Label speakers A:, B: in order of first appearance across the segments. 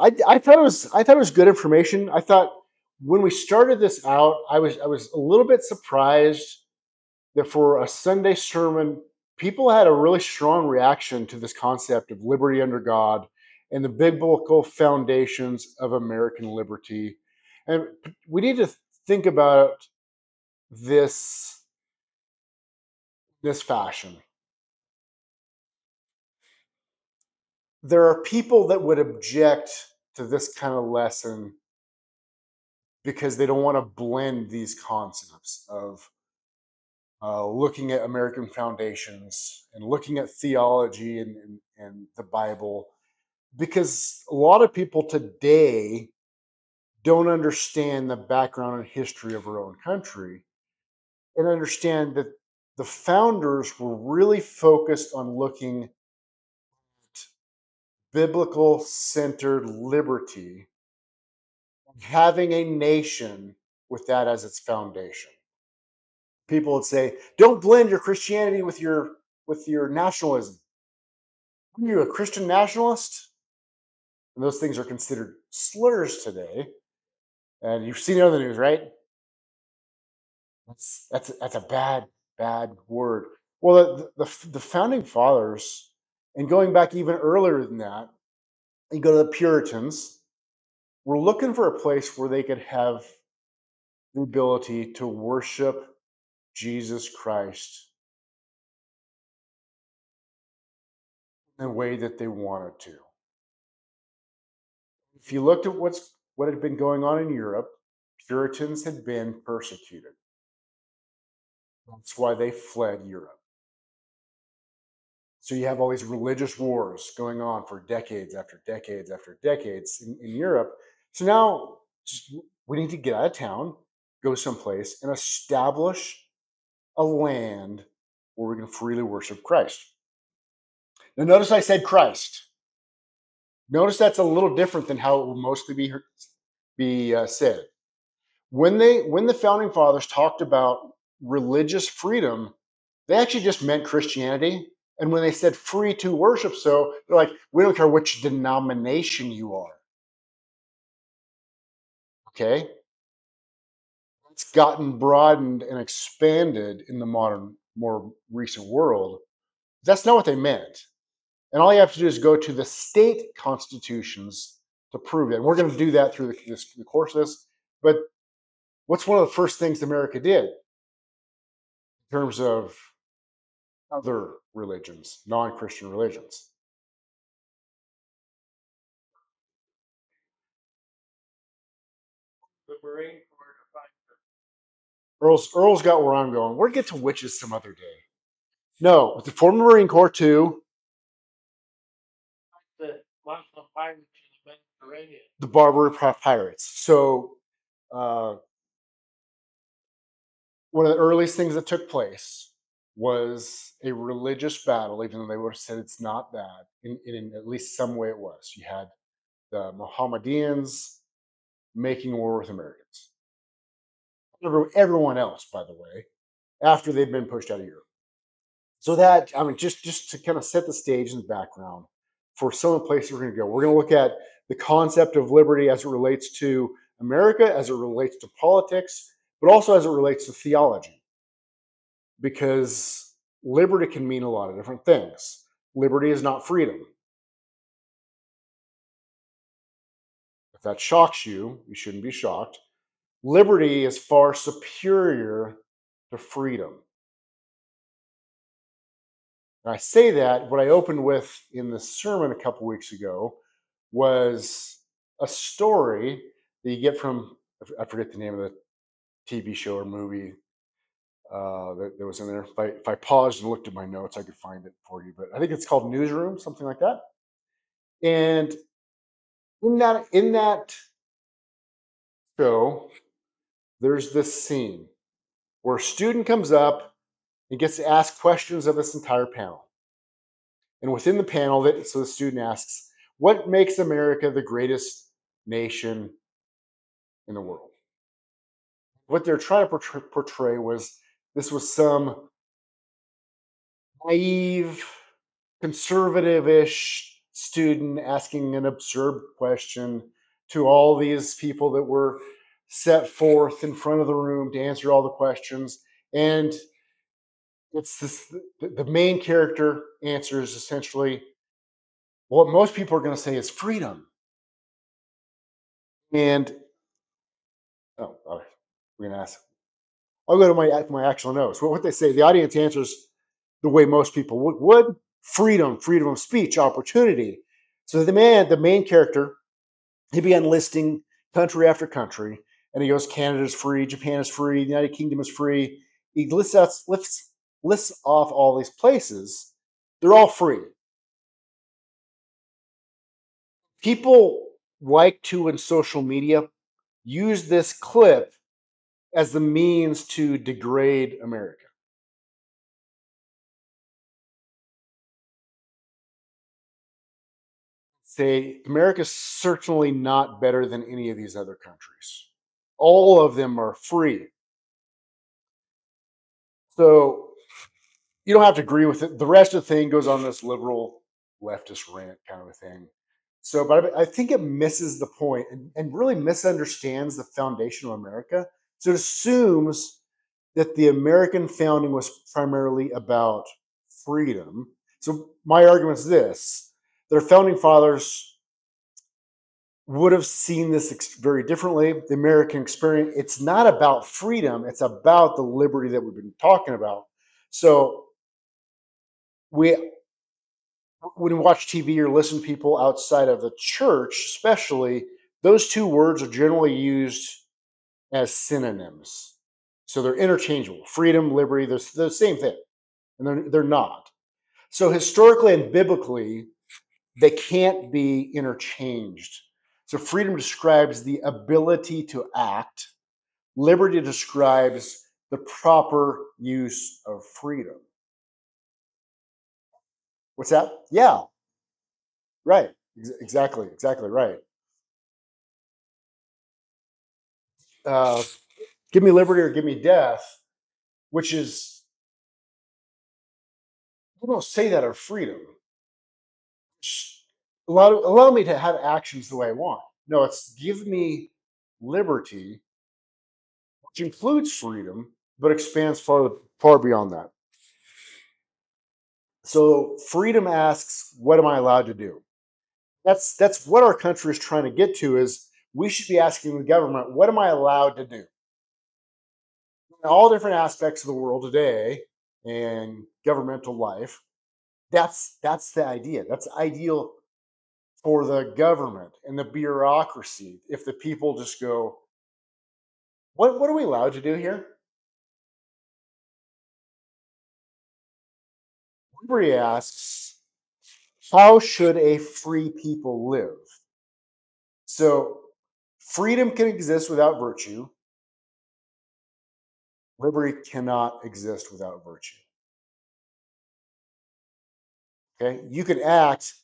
A: I thought it was good information. I thought when we started this out, I was a little bit surprised that for a Sunday sermon, people had a really strong reaction to this concept of liberty under God and the biblical foundations of American liberty. And we need to think about this this fashion. There are people that would object to this kind of lesson because they don't want to blend these concepts of looking at American foundations and looking at theology and the Bible, because a lot of people today don't understand the background and history of our own country and understand that the founders were really focused on looking at biblical centered liberty, having a nation with that as its foundation. People would say, don't blend your Christianity with your nationalism. Are you a Christian nationalist? And those things are considered slurs today. And you've seen it on the news, right? That's a bad word. Well, the founding fathers, and going back even earlier than that, you go to the Puritans, were looking for a place where they could have the ability to worship Jesus Christ in the way that they wanted to. If you looked at what had been going on in Europe, Puritans had been persecuted. That's why they fled Europe. So you have all these religious wars going on for decades after decades after decades in Europe. So now we need to get out of town, go someplace, and establish a land where we can freely worship Christ. Now, notice I said Christ. Notice that's a little different than how it will mostly be said. When the founding fathers talked about religious freedom, they actually just meant Christianity. And when they said free to worship, so they're like, we don't care which denomination you are. Okay. It's gotten broadened and expanded in the modern, more recent world. That's not what they meant. And all you have to do is go to the state constitutions to prove it. And we're going to do that through the course of this. But what's one of the first things America did in terms of other religions, non-Christian religions? Earl's got where I'm going. We'll get to witches some other day. No, the former Marine Corps too. The Barbary Pirates. So uh, one of the earliest things that took place was a religious battle, even though they would have said it's not that. In at least some way it was. You had the Mohammedans making war with Americans. Everyone else, by the way, after they'd been pushed out of Europe. So that, I mean, just to kind of set the stage and background for some of the places we're going to go. We're going to look at the concept of liberty as it relates to America, as it relates to politics, but also as it relates to theology, because liberty can mean a lot of different things. Liberty is not freedom. If that shocks you, you shouldn't be shocked. Liberty is far superior to freedom. And I say that what I opened with in the sermon a couple weeks ago was a story that you get from, I forget the name of the TV show or movie that was in there. If I paused and looked at my notes, I could find it for you. But I think it's called Newsroom, something like that. And in that show, there's this scene where a student comes up and gets to ask questions of this entire panel. And within the panel, so the student asks, what makes America the greatest nation in the world? What they're trying to portray was this was some naive, conservative ish student asking an absurd question to all these people that were set forth in front of the room to answer all the questions. And it's this the main character answers essentially what most people are going to say is freedom. And we're going to ask, I'll go to my actual notes. What they say, the audience answers the way most people would: freedom, freedom of speech, opportunity. So the main character, he began listing country after country, and he goes, Canada's free, Japan is free, the United Kingdom is free. He lists off all these places. They're all free. People like to, in social media, use this clip as the means to degrade America. Say America's certainly not better than any of these other countries. All of them are free. So you don't have to agree with it. The rest of the thing goes on this liberal leftist rant kind of a thing. So, but I think it misses the point and really misunderstands the foundation of America. So it assumes that the American founding was primarily about freedom. So my argument is this: their founding fathers would have seen this very differently. The American experience, it's not about freedom, it's about the liberty that we've been talking about. So we when we watch TV or listen to people outside of the church, especially, those two words are generally used as synonyms. So they're interchangeable. Freedom, liberty, they're the same thing. And they're not. So historically and biblically, they can't be interchanged. So freedom describes the ability to act. Liberty describes the proper use of freedom. What's that? Yeah, right. Exactly right. Uh, give me liberty or give me death, which is, we don't say that of freedom. Allow me to have actions the way I want. No, it's give me liberty, which includes freedom, but expands far beyond that. So freedom asks, what am I allowed to do? That's what our country is trying to get to. Is we should be asking the government, what am I allowed to do? In all different aspects of the world today and governmental life, that's the idea. That's ideal for the government and the bureaucracy. If the people just go, what are we allowed to do here? Liberty asks, how should a free people live? So freedom can exist without virtue. Liberty cannot exist without virtue. Okay, you can act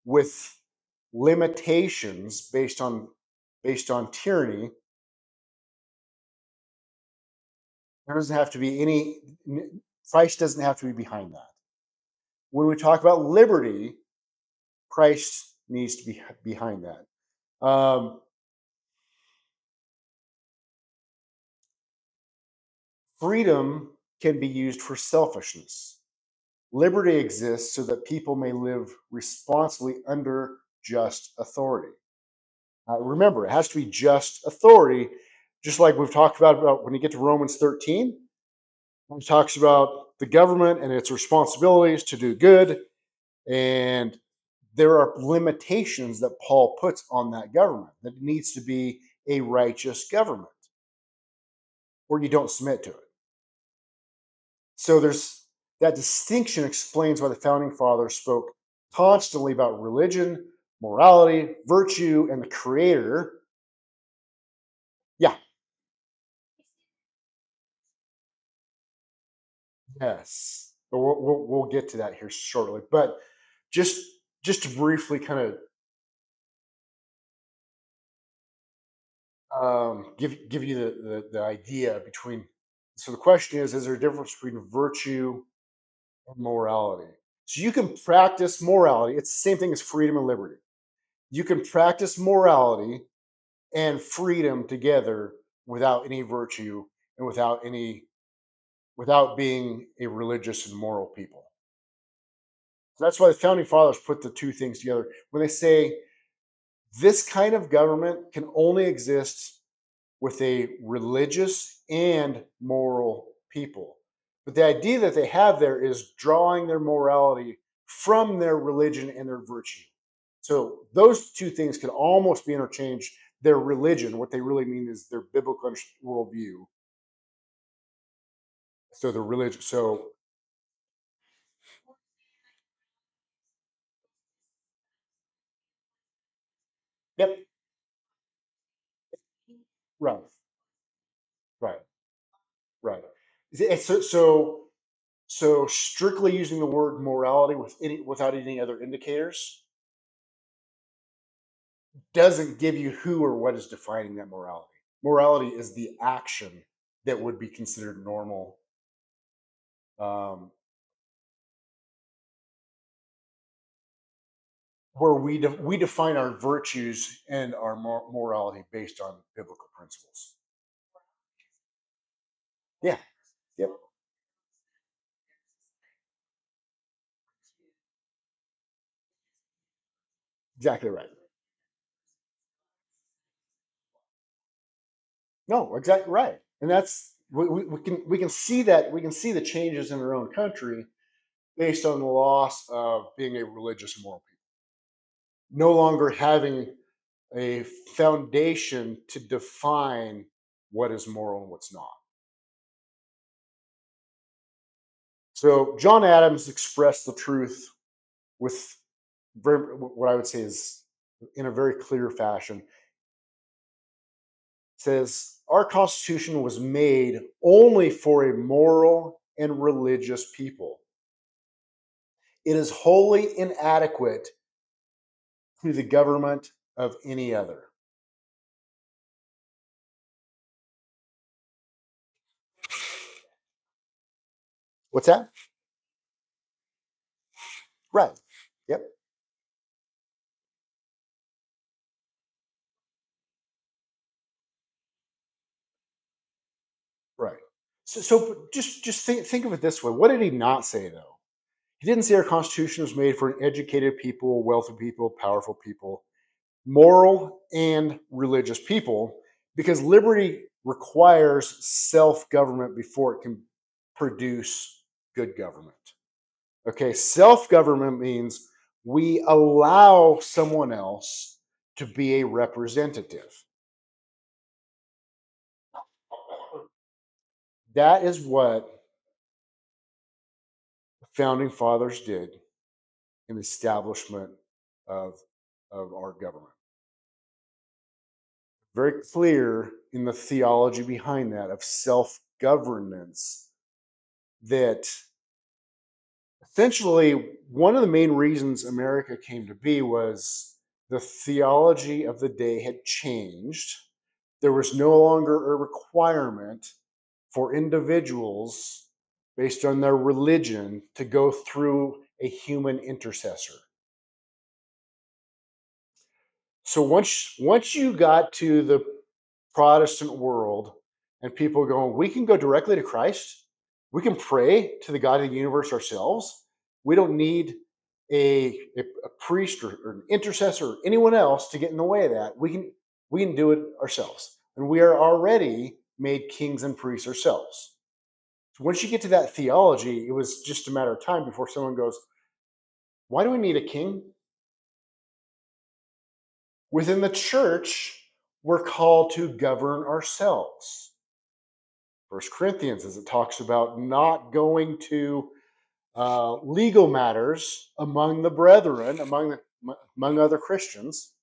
A: with limitations based on tyranny. There doesn't have to be any. Christ doesn't have to be behind that. When we talk about liberty, Christ needs to be behind that. Freedom can be used for selfishness. Liberty exists so that people may live responsibly under just authority. Remember, it has to be just authority, just like we've talked about when you get to Romans 13. It talks about the government and its responsibilities to do good, and there are limitations that Paul puts on that government. That it needs to be a righteous government, or you don't submit to it. So there's that distinction explains why the founding fathers spoke constantly about religion, morality, virtue, and the Creator. Yeah, yes. But we'll get to that here shortly. But just just to briefly kind of give you the idea between. So the question is there a difference between virtue and morality? So you can practice morality. It's the same thing as freedom and liberty. You can practice morality and freedom together without any virtue and without being a religious and moral people. So that's why the founding fathers put the two things together when they say this kind of government can only exist with a religious and moral people. But the idea that they have there is drawing their morality from their religion and their virtue. So those two things can almost be interchanged. Their religion, what they really mean is their biblical worldview. So the religion. So yep, right, right, right. So strictly using the word morality without any other indicators doesn't give you who or what is defining that morality. Morality is the action that would be considered normal. Um, where we define our virtues and our morality based on biblical principles. Yeah. Yep. Exactly right. No, exactly right. And that's we can see that we can see the changes in our own country based on the loss of being a religious and moral people. No longer having a foundation to define what is moral and what's not. So John Adams expressed the truth with what I would say is in a very clear fashion. Says our Constitution was made only for a moral and religious people. It is wholly inadequate to the government of any other. What's that? Right. Yep. Right. So just think of it this way. What did he not say though? He didn't say our Constitution was made for an educated people, wealthy people, powerful people, moral and religious people, because liberty requires self government before it can produce good government. Okay, self government means we allow someone else to be a representative. That is what the founding fathers did in the establishment of, of our government. Very clear in the theology behind that of self governance that essentially one of the main reasons America came to be was the theology of the day had changed. There was no longer a requirement for individuals based on their religion to go through a human intercessor. So once you got to the Protestant world and people going, we can go directly to Christ. We can pray to the God of the universe ourselves. We don't need a priest or an intercessor or anyone else to get in the way of that. We can do it ourselves. And we are already made kings and priests ourselves. So once you get to that theology, it was just a matter of time before someone goes, why do we need a king? Within the church, we're called to govern ourselves. First Corinthians, as it talks about not going to legal matters among the brethren, among other Christians.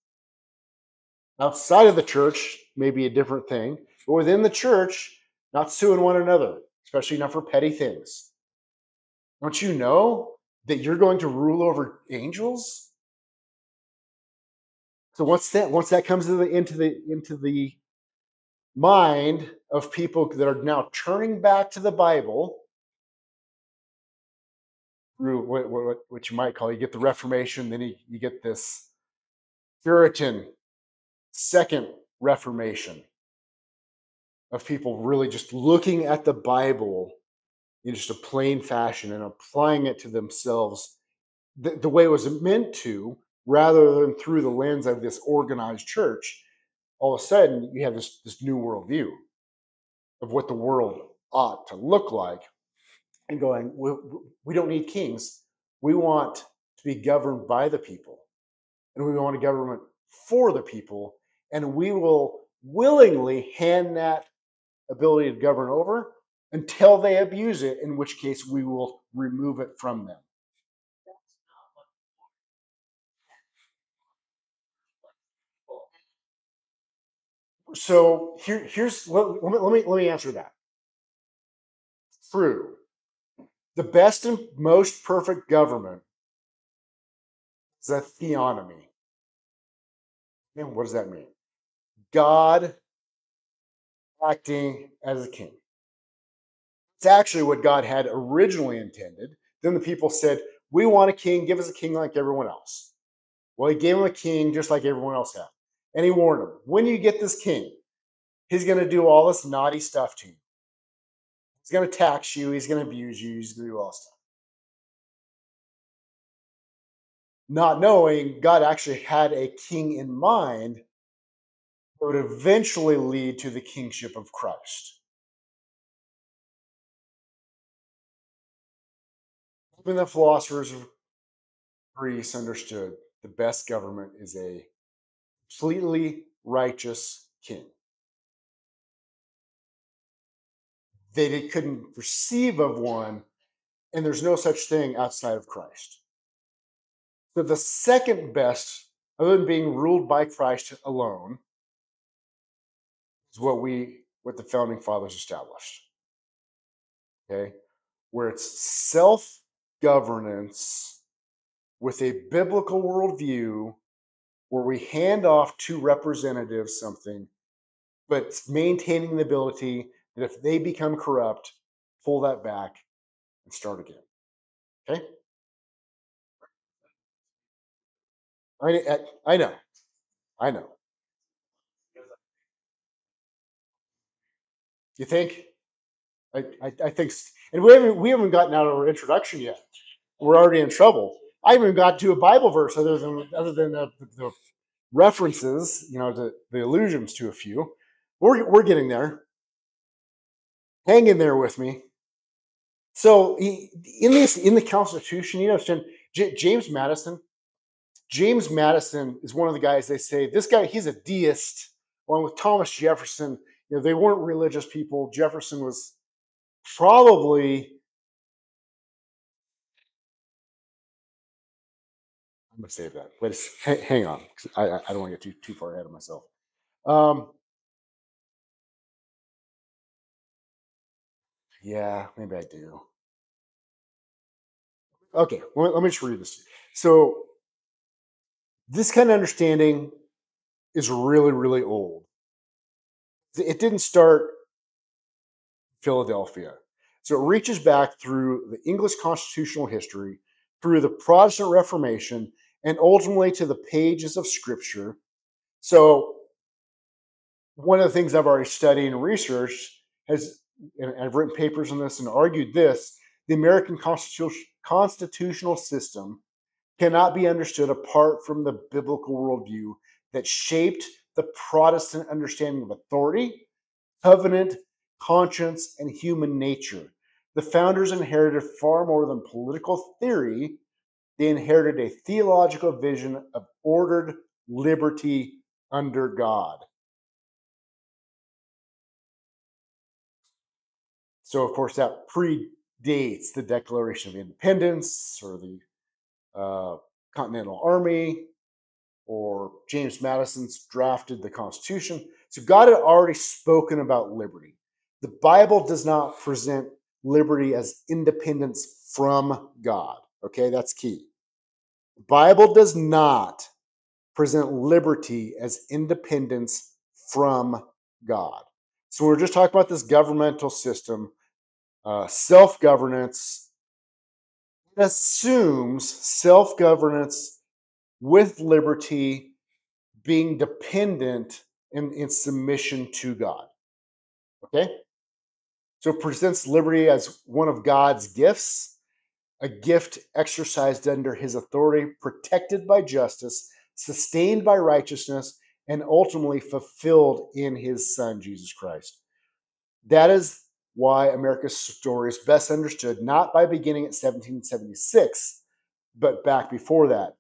A: Outside of the church, maybe a different thing, but within the church, not suing one another, especially not for petty things. Don't you know that you're going to rule over angels? So once that comes into the mind of people that are now turning back to the Bible, through what you might call, you get the Reformation, then you get this Puritan second Reformation of people really just looking at the Bible in just a plain fashion and applying it to themselves the way it was meant to, rather than through the lens of this organized church. All of a sudden, you have this new worldview of what the world ought to look like, and going, we don't need kings. We want to be governed by the people, and we want a government for the people, and we will willingly hand that ability to govern over until they abuse it, in which case we will remove it from them. So here's let me answer that. True. The best and most perfect government is a theonomy. And what does that mean? God acting as a king. It's actually what God had originally intended. Then the people said, we want a king, give us a king like everyone else. Well, he gave him a king just like everyone else had. And he warned them, when you get this king, he's going to do all this naughty stuff to you. He's going to tax you, he's going to abuse you, he's going to do all this stuff. Not knowing God actually had a king in mind that would eventually lead to the kingship of Christ. Even the philosophers of Greece understood the best government is a completely righteous king. They couldn't perceive of one, and there's no such thing outside of Christ. So the second best, other than being ruled by Christ alone, is what the founding fathers established. Okay, where it's self-governance with a biblical worldview, where we hand off to representatives something, but maintaining the ability that if they become corrupt, pull that back and start again. Okay, I know, I know. You think? I think, and we haven't gotten out of our introduction yet. We're already in trouble. I haven't even got to a Bible verse other than the references, the allusions to a few. We're getting there. Hang in there with me. So in the Constitution, James Madison. James Madison is one of the guys they say this guy he's a deist, along with Thomas Jefferson. They weren't religious people. Jefferson was probably. I'm gonna save that. Wait, hang on. I don't want to get too far ahead of myself. Um, yeah, maybe I do. Okay, let me just read this. So this kind of understanding is really, really old. It didn't start Philadelphia. So it reaches back through the English constitutional history, through the Protestant Reformation, and ultimately to the pages of Scripture. So one of the things I've already studied and researched and I've written papers on this and argued this, the American constitutional system cannot be understood apart from the biblical worldview that shaped the Protestant understanding of authority, covenant, conscience, and human nature. The founders inherited far more than political theory, they inherited a theological vision of ordered liberty under God. So, of course, that predates the Declaration of Independence or the Continental Army or James Madison's drafted the Constitution. So, God had already spoken about liberty. The Bible does not present liberty as independence from God. Okay, that's key. The Bible does not present liberty as independence from God. So, we're just talking about this governmental system, self governance. It assumes self governance with liberty being dependent in submission to God. Okay? So it presents liberty as one of God's gifts, a gift exercised under his authority, protected by justice, sustained by righteousness, and ultimately fulfilled in his Son, Jesus Christ. That is why America's story is best understood not by beginning at 1776, but back before that.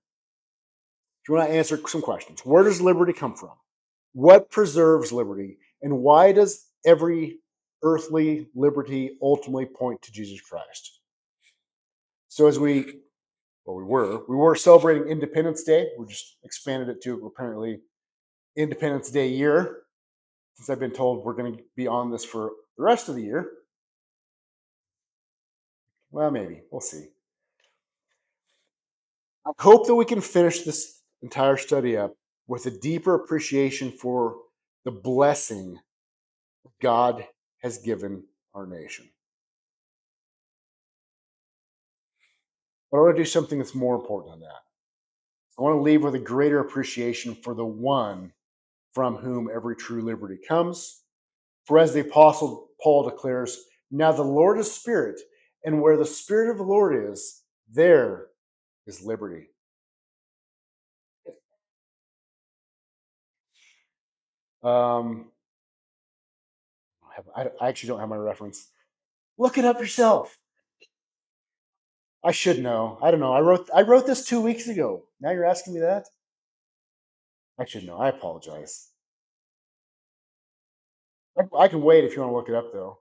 A: Do you want to answer some questions? Where does liberty come from? What preserves liberty? And why does every earthly liberty ultimately point to Jesus Christ? So as we were celebrating Independence Day. We just expanded it to apparently Independence Day year, since I've been told we're going to be on this for the rest of the year. Well, maybe we'll see. I hope that we can finish this entire study up with a deeper appreciation for the blessing God has given our nation. But I want to do something that's more important than that. I want to leave with a greater appreciation for the one from whom every true liberty comes. For as the Apostle Paul declares, now the Lord is Spirit, and where the Spirit of the Lord is, there is liberty. Um, I actually don't have my reference. Look it up yourself. I should know. I don't know. I wrote this 2 weeks ago. Now you're asking me that? I should know. I apologize. I can wait if you want to look it up though.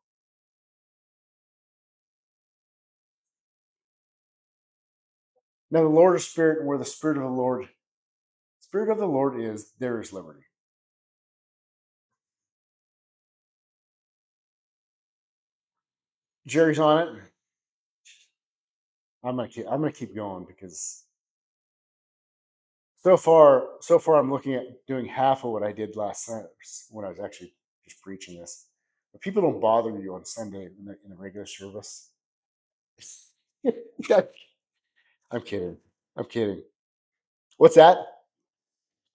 A: Now the Lord is Spirit, and where the Spirit of the Lord is, there is liberty. Jerry's on it. I'm gonna keep going because so far I'm looking at doing half of what I did last Sunday when I was actually just preaching this. But people don't bother you on Sunday in a regular service. I'm kidding. I'm kidding. What's that?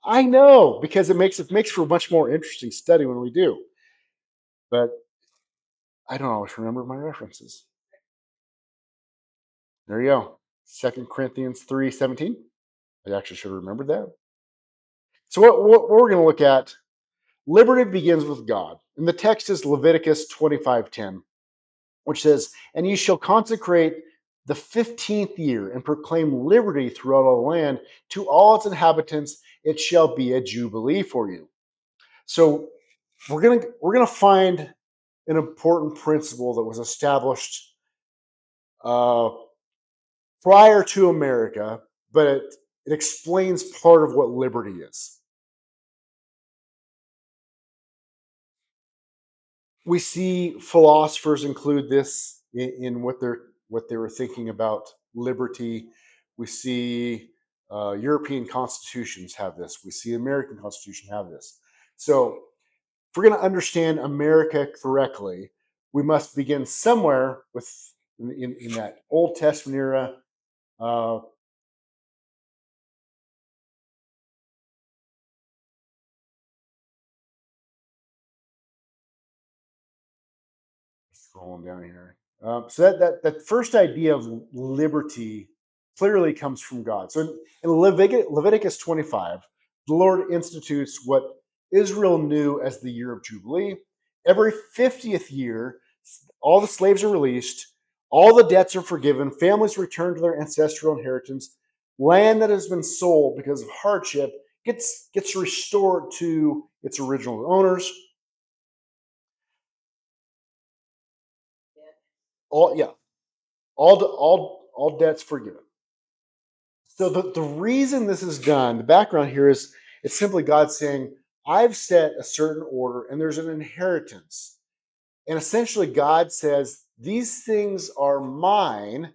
A: I know because it makes for a much more interesting study when we do. But I don't always remember my references. There you go. 2 Corinthians 3:17. I actually should have remembered that. So what we're going to look at, liberty begins with God. And the text is Leviticus 25:10, which says, "And ye shall consecrate the 15th year and proclaim liberty throughout all the land to all its inhabitants. It shall be a jubilee for you." So we're gonna find an important principle that was established uh, prior to America, but it explains part of what liberty is. We see philosophers include this in what they were thinking about liberty. We see European constitutions have this. We see American Constitution have this. So if we're going to understand America correctly, we must begin somewhere with in that Old Testament era. Uh, Scrolling down here. So that first idea of liberty clearly comes from God. So in Leviticus 25, the Lord institutes what Israel knew as the year of Jubilee. Every 50th year, all the slaves are released, all the debts are forgiven, families return to their ancestral inheritance, land that has been sold because of hardship gets restored to its original owners. All yeah, all debts forgiven. So the reason this is done, the background here is it's simply God saying, I've set a certain order and there's an inheritance. And essentially God says, these things are mine.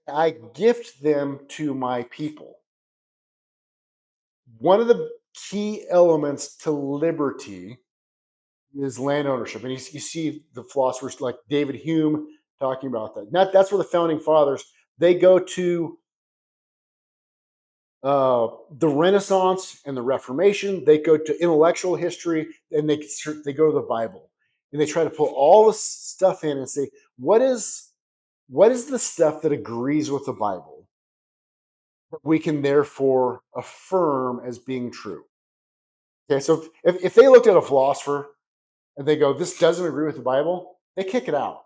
A: I gift them to my people. One of the key elements to liberty is land ownership. And you see the philosophers like David Hume talking about that. That's where the founding fathers, They go to the Renaissance and the Reformation. They go to intellectual history, and they go to the Bible, and they try to pull all this stuff in and say, what is the stuff that agrees with the Bible that we can therefore affirm as being true? Okay, so if they looked at a philosopher and they go, this doesn't agree with the Bible, they kick it out.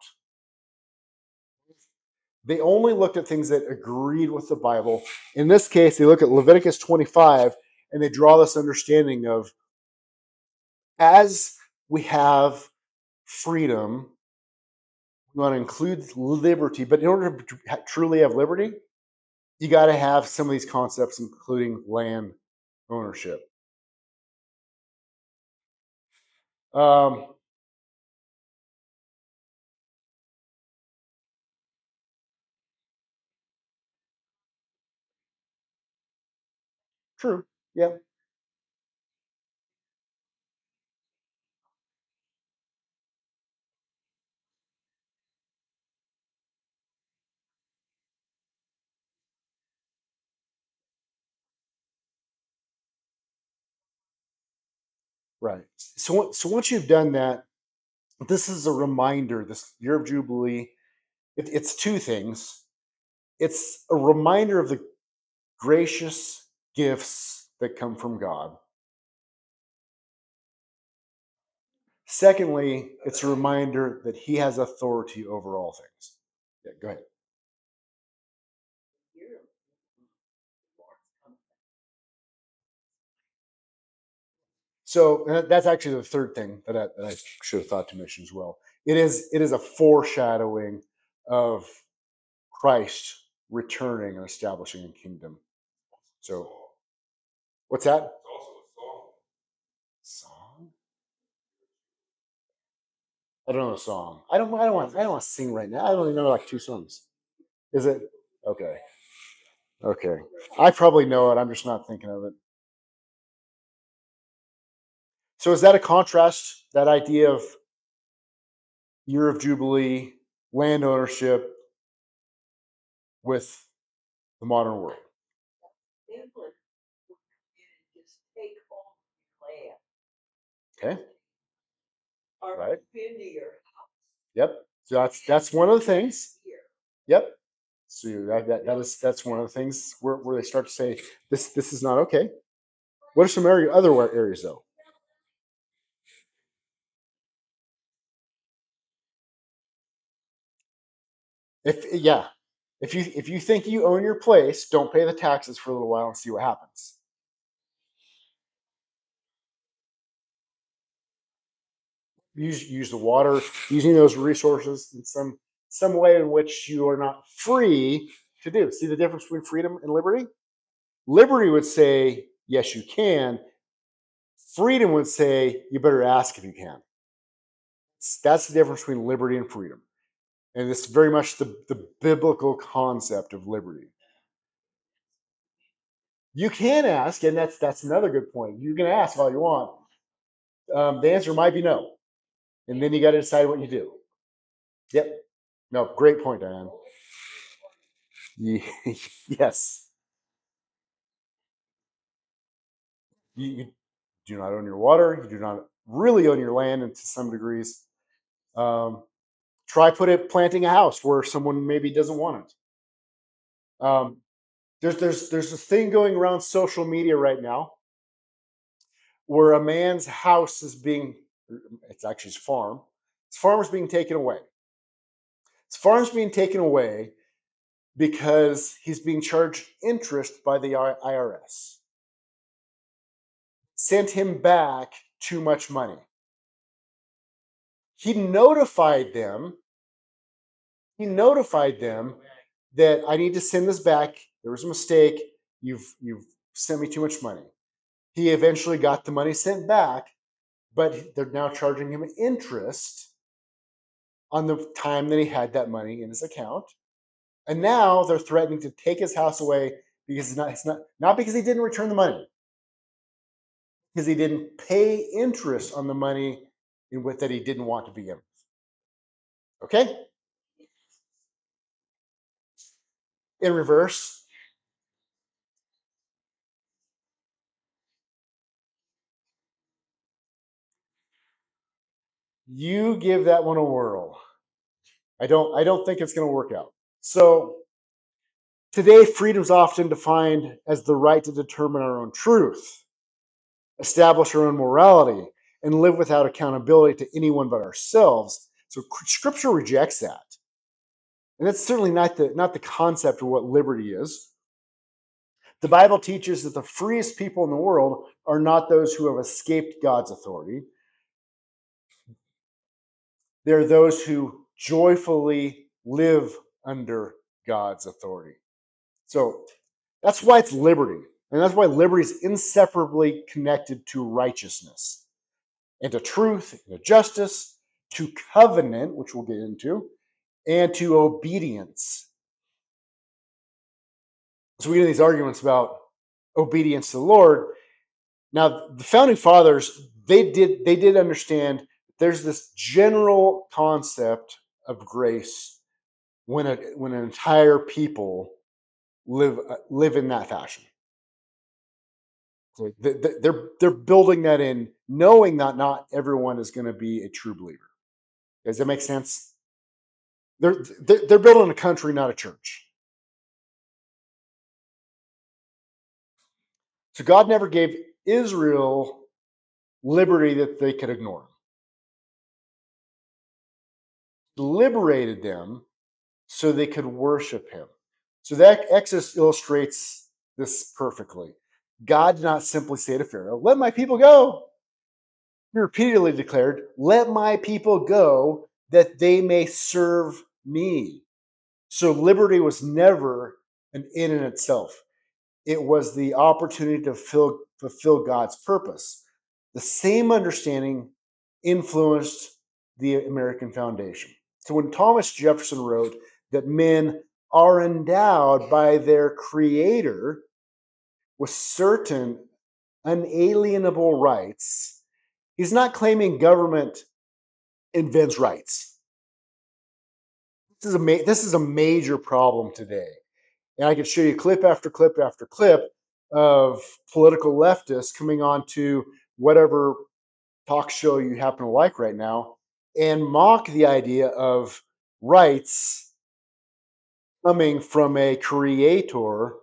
A: They only looked at things that agreed with the Bible. In this case, they look at Leviticus 25 and they draw this understanding of, as we have freedom, we want to include liberty, but in order to truly have liberty, you got to have some of these concepts, including land ownership. Um, True. Yeah. Right. So once you've done that, this is a reminder. This year of Jubilee, it's two things. It's a reminder of the gracious gifts that come from God. Secondly, it's a reminder that He has authority over all things. Yeah, go ahead. So that's actually the third thing that I should have thought to mention as well. It is a foreshadowing of Christ returning and establishing a kingdom. So what's that? Song? I don't know the song. I don't want to sing right now. I only know like two songs. Is it? Okay. Okay. I probably know it. I'm just not thinking of it. So is that a contrast? That idea of year of jubilee, land ownership with the modern world. Okay. Right. Yep. So that's one of the things. Yep. So that's one of the things where they start to say this is not okay. What are some other areas though? Yeah, if you think you own your place, don't pay the taxes for a little while and see what happens. Use the water, using those resources in some way in which you are not free to do. See the difference between freedom and liberty? Liberty would say yes, you can. Freedom would say you better ask if you can. That's the difference between liberty and freedom, and it's very much the biblical concept of liberty. You can ask, and that's another good point. You can ask all you want. The answer might be no, and then you got to decide what you do. Yep. No, great point, Diane. Yes. You do not own your water. You do not really own your land, and to some degrees, um, try planting a house where someone maybe doesn't want it. There's this thing going around social media right now where a man's house is being, it's actually his farm. His farm is being taken away. His farm's being taken away because he's being charged interest by the IRS. Sent him back too much money. He notified them. He notified them that I need to send this back. There was a mistake. You've sent me too much money. He eventually got the money sent back, but they're now charging him interest on the time that he had that money in his account. And now they're threatening to take his house away because it's not because he didn't return the money, because he didn't pay interest on the money in with that he didn't want to be in. Okay? In reverse, you give that one a whirl. I don't think it's going to work out. So today, freedom is often defined as the right to determine our own truth, establish our own morality, and live without accountability to anyone but ourselves. So Scripture rejects that, and that's certainly not the concept of what liberty is. The Bible teaches that the freest people in the world are not those who have escaped God's authority. They're those who joyfully live under God's authority. So that's why it's liberty. And that's why liberty is inseparably connected to righteousness and to truth, and to justice, to covenant, which we'll get into, and to obedience. So we get these arguments about obedience to the Lord. Now, the founding fathers, they did understand there's this general concept of grace when an entire people live in that fashion. So they're building that in, knowing that not everyone is going to be a true believer. Does that make sense? They're building a country, not a church. So God never gave Israel liberty that they could ignore. He liberated them so they could worship Him. So that Exodus illustrates this perfectly. God did not simply say to Pharaoh, "Let my people go." He repeatedly declared, "Let my people go that they may serve me." So liberty was never an end in itself. It was the opportunity to fulfill God's purpose. The same understanding influenced the American foundation. So when Thomas Jefferson wrote that men are endowed by their creator with certain unalienable rights, he's not claiming government invents rights. This is a major problem today. And I could show you clip after clip after clip of political leftists coming on to whatever talk show you happen to like right now and mock the idea of rights coming from a creator.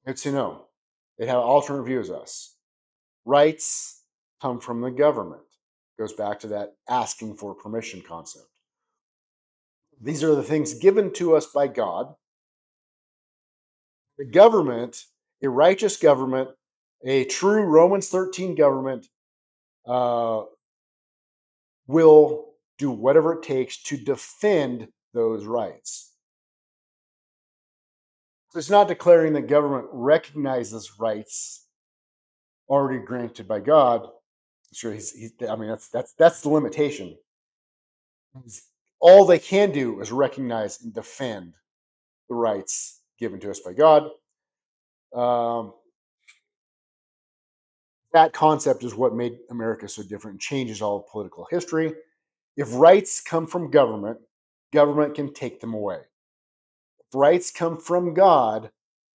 A: It's they have alternate views of us. Rights come from the government. Goes back to that asking for permission concept. These are the things given to us by God. The government, a righteous government, a true Romans 13 government, uh, will do whatever it takes to defend those rights. So it's not declaring that government recognizes rights already granted by God. Sure, I mean, that's the limitation. All they can do is recognize and defend the rights given to us by God. Um, that concept is what made America so different and changes all of political history. If rights come from government, government can take them away. If rights come from God,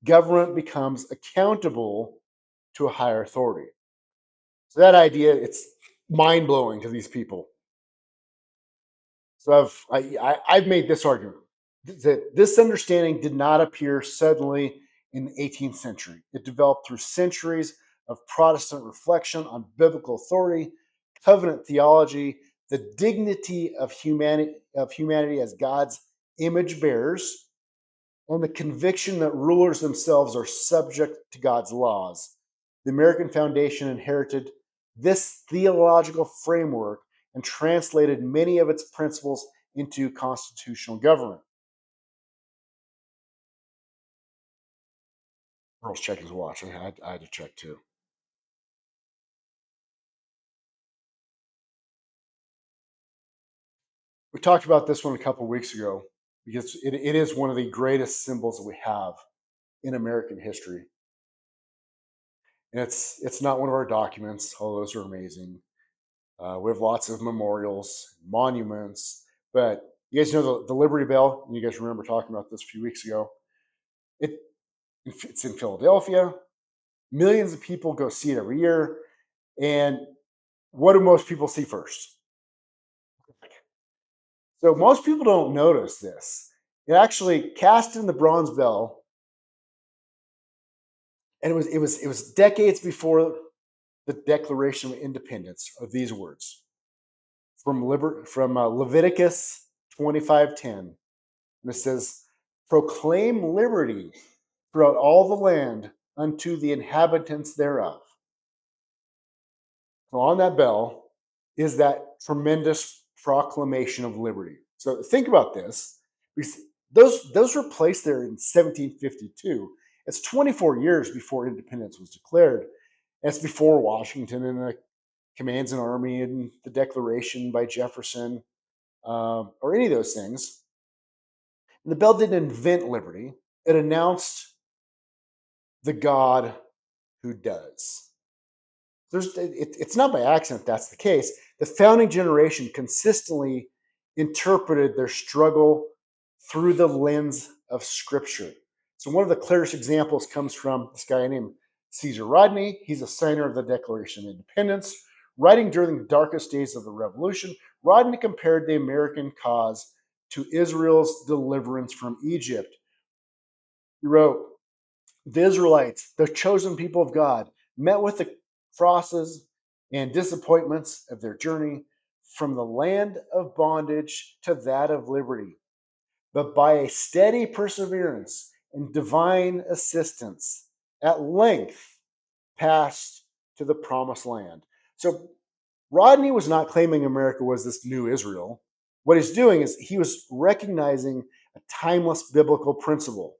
A: government becomes accountable to a higher authority. So that idea, it's mind blowing to these people. So I've made this argument that this understanding did not appear suddenly in the 18th century. It developed through centuries of Protestant reflection on biblical authority, covenant theology, the dignity of humanity as God's image bearers, and the conviction that rulers themselves are subject to God's laws. The American Foundation inherited this theological framework and translated many of its principles into constitutional government. Earl's checking his watch. I had to check too. We talked about this one a couple of weeks ago because it is one of the greatest symbols that we have in American history. And it's not one of our documents, although those are amazing. We have lots of memorials, monuments, but You guys know the Liberty Bell? You guys remember talking about this a few weeks ago? It it's in Philadelphia. Millions of people go see it every year. And what do most people see first? So most people don't notice this. It actually cast in the bronze bell, and it was decades before the Declaration of Independence of these words from Leviticus 25:10, and it says, "Proclaim liberty throughout all the land unto the inhabitants thereof." So on that bell is that tremendous proclamation of liberty. So think about this. Those were placed there in 1752. It's 24 years before independence was declared. It's before Washington and the commands an army and the Declaration by Jefferson, or any of those things. And the bell didn't invent liberty; it announced the God who does. It's not by accident that's the case. The founding generation consistently interpreted their struggle through the lens of Scripture. So one of the clearest examples comes from this guy named Caesar Rodney. He's a signer of the Declaration of Independence. Writing during the darkest days of the Revolution, Rodney compared the American cause to Israel's deliverance from Egypt. He wrote, "The Israelites, the chosen people of God, met with the crosses and disappointments of their journey from the land of bondage to that of liberty, but by a steady perseverance and divine assistance, at length passed to the promised land." So Rodney was not claiming America was this new Israel. What he's doing is he was recognizing a timeless biblical principle.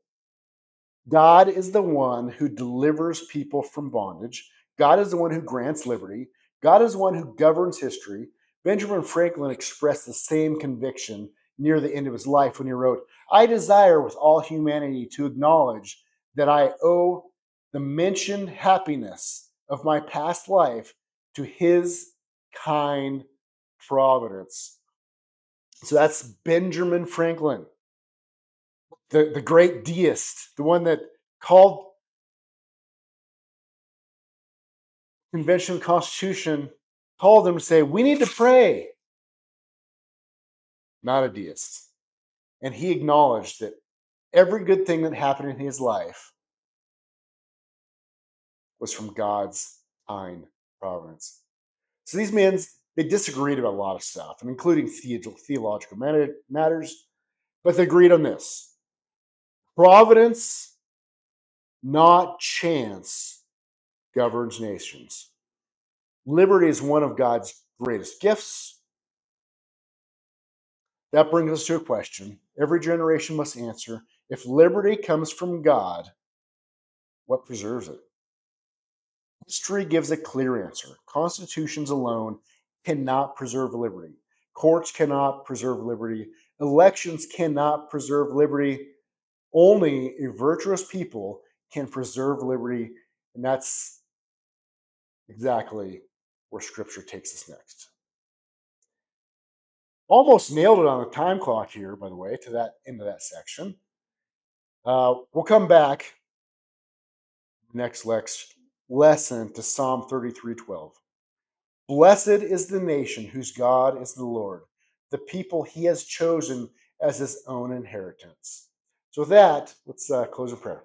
A: God is the one who delivers people from bondage. God is the one who grants liberty. God is the one who governs history. Benjamin Franklin expressed the same conviction near the end of his life when he wrote, "I desire with all humanity to acknowledge that I owe the mentioned happiness of my past life to his kind providence." So that's Benjamin Franklin, the great deist, the one that called Convention Constitution, called them to say, "We need to pray," not a deist. And he acknowledged that every good thing that happened in his life was from God's kind providence. So these men, they disagreed about a lot of stuff, and including theological matters, but they agreed on this: providence, not chance, governs nations. Liberty is one of God's greatest gifts. That brings us to a question every generation must answer. If liberty comes from God, what preserves it? History gives a clear answer. Constitutions alone cannot preserve liberty. Courts cannot preserve liberty. Elections cannot preserve liberty. Only a virtuous people can preserve liberty. And that's exactly where Scripture takes us next. Almost nailed it on the time clock here, by the way, to that end of that section. We'll come back next lesson to Psalm 33:12. "Blessed is the nation whose God is the Lord, the people he has chosen as his own inheritance." So with that, let's close in prayer.